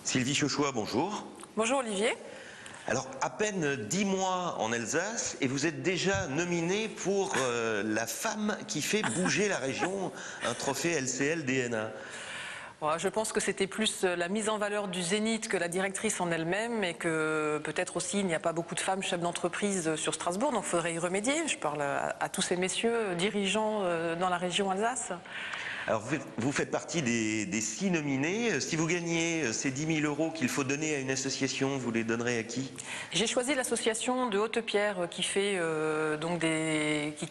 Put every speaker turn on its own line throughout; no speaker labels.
Sylvie Chauchois, bonjour.
Bonjour Olivier.
Alors, à peine 10 mois en Alsace et vous êtes déjà nominée pour la femme qui fait bouger la région, un trophée LCL DNA.
Je pense que c'était plus la mise en valeur du Zénith que la directrice en elle-même et que peut-être aussi il n'y a pas beaucoup de femmes chefs d'entreprise sur Strasbourg, donc il faudrait y remédier. Je parle à tous ces messieurs dirigeants dans la région Alsace.
Alors, vous faites partie des 6 nominés. Si vous gagnez ces 10 000 € qu'il faut donner à une association, vous les donnerez à qui?
J'ai choisi l'association de Haute-Pierre qui fait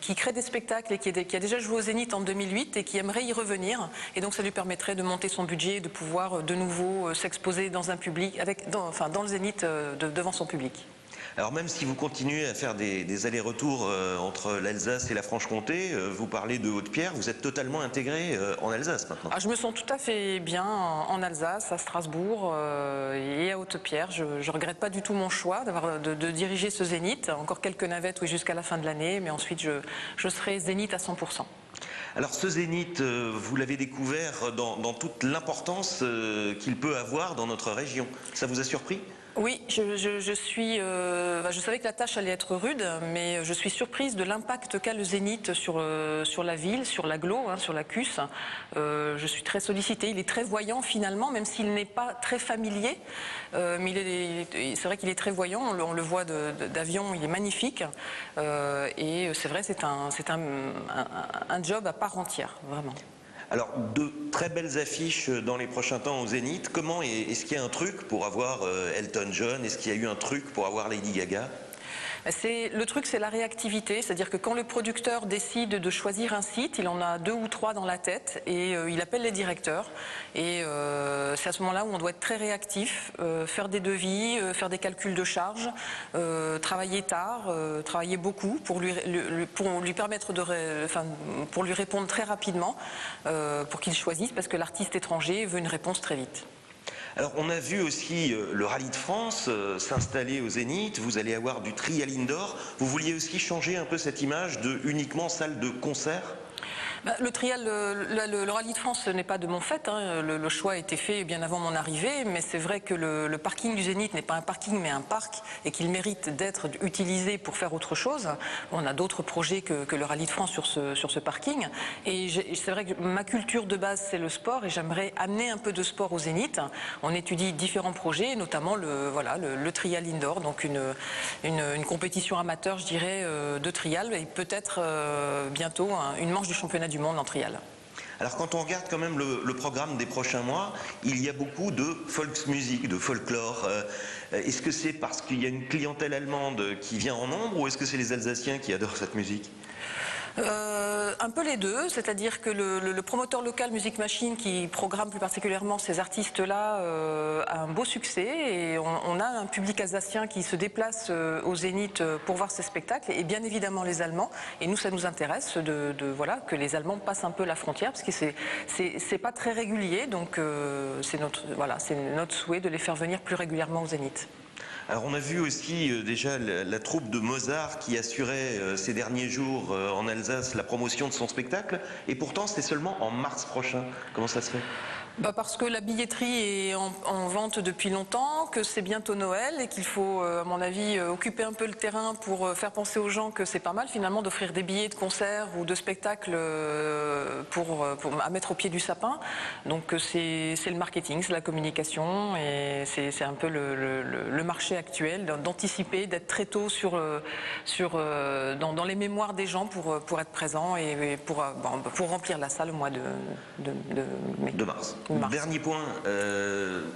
qui crée des spectacles et qui a déjà joué au Zénith en 2008 et qui aimerait y revenir. Et donc ça lui permettrait de monter son budget et de pouvoir de nouveau s'exposer dans un public, dans le Zénith devant son public.
Alors même si vous continuez à faire des allers-retours entre l'Alsace et la Franche-Comté, vous parlez de Haute-Pierre, vous êtes totalement intégré en Alsace maintenant.
Je me sens tout à fait bien en Alsace, à Strasbourg et à Haute-Pierre. Je ne regrette pas du tout mon choix de diriger ce Zénith. Encore quelques navettes jusqu'à la fin de l'année, mais ensuite je serai Zénith à 100%.
Alors ce Zénith, vous l'avez découvert dans toute l'importance qu'il peut avoir dans notre région. Ça vous a surpris ?
Oui, je savais que la tâche allait être rude, mais je suis surprise de l'impact qu'a le Zénith sur la ville, sur l'agglo, sur la CUS. Je suis très sollicitée. Il est très voyant finalement, même s'il n'est pas très familier. Mais c'est vrai qu'il est très voyant. On le voit d'avion, il est magnifique. Et c'est vrai, c'est un job à part entière, vraiment.
Alors, de très belles affiches dans les prochains temps au Zénith. Comment est-ce qu'il y a un truc pour avoir Elton John? Est-ce qu'il y a eu un truc pour avoir Lady Gaga?
Le truc, c'est la réactivité, c'est-à-dire que quand le producteur décide de choisir un site, il en a 2 ou 3 dans la tête et il appelle les directeurs. Et c'est à ce moment-là où on doit être très réactif, faire des devis, faire des calculs de charges, travailler tard, travailler beaucoup pour lui permettre pour lui répondre très rapidement, pour qu'il choisisse, parce que l'artiste étranger veut une réponse très vite.
Alors on a vu aussi le Rallye de France s'installer au Zénith, vous allez avoir du trial indoor. Vous vouliez aussi changer un peu cette image de uniquement salle de concert?
Le trial, le Rallye de France n'est pas de mon fait, le choix a été fait bien avant mon arrivée, mais c'est vrai que le parking du Zénith n'est pas un parking mais un parc et qu'il mérite d'être utilisé pour faire autre chose. On a d'autres projets que le Rallye de France sur ce parking et c'est vrai que ma culture de base c'est le sport et j'aimerais amener un peu de sport au Zénith. On étudie différents projets, notamment le trial indoor, donc une compétition amateur je dirais de trial et peut-être bientôt une manche du championnat du monde en trial.
Alors quand on regarde quand même le programme des prochains mois, il y a beaucoup de folksmusique, de folklore. Est-ce que c'est parce qu'il y a une clientèle allemande qui vient en nombre ou est-ce que c'est les Alsaciens qui adorent cette musique?
Un peu les deux, c'est-à-dire que le promoteur local Music Machine qui programme plus particulièrement ces artistes-là a un beau succès et on a un public alsacien qui se déplace au Zénith pour voir ces spectacles et bien évidemment les Allemands et nous ça nous intéresse que les Allemands passent un peu la frontière parce que c'est pas très régulier donc c'est notre souhait de les faire venir plus régulièrement au Zénith.
Alors on a vu aussi déjà la troupe de Mozart qui assurait ces derniers jours en Alsace la promotion de son spectacle et pourtant c'est seulement en mars prochain. Comment ça se fait?
Parce que la billetterie est en vente depuis longtemps, que c'est bientôt Noël et qu'il faut, à mon avis, occuper un peu le terrain pour faire penser aux gens que c'est pas mal finalement d'offrir des billets de concert ou de spectacle à mettre au pied du sapin. Donc c'est le marketing, c'est la communication et c'est un peu le marché actuel, d'anticiper, d'être très tôt dans les mémoires des gens pour être présent et pour remplir la salle au mois de
mars. Dernier point,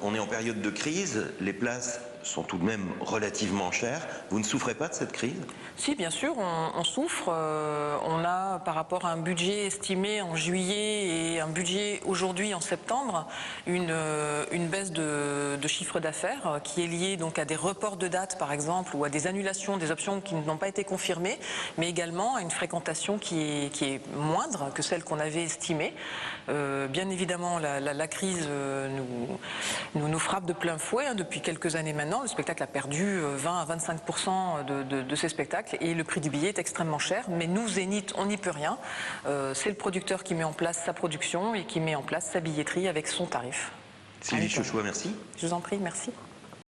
on est en période de crise, les places sont tout de même relativement chères. Vous ne souffrez pas de cette crise?
Si, bien sûr, on souffre. On a, par rapport à un budget estimé en juillet et un budget aujourd'hui en septembre, une baisse de chiffre d'affaires qui est liée donc à des reports de dates, par exemple, ou à des annulations, des options qui n'ont pas été confirmées, mais également à une fréquentation qui est moindre que celle qu'on avait estimée. Bien évidemment, la crise nous frappe de plein fouet depuis quelques années maintenant. Le spectacle a perdu 20 à 25% de ses spectacles et le prix du billet est extrêmement cher. Mais nous, Zénith, on n'y peut rien. C'est le producteur qui met en place sa production et qui met en place sa billetterie avec son tarif.
Sylvie Chauchois, merci.
Je vous en prie, merci.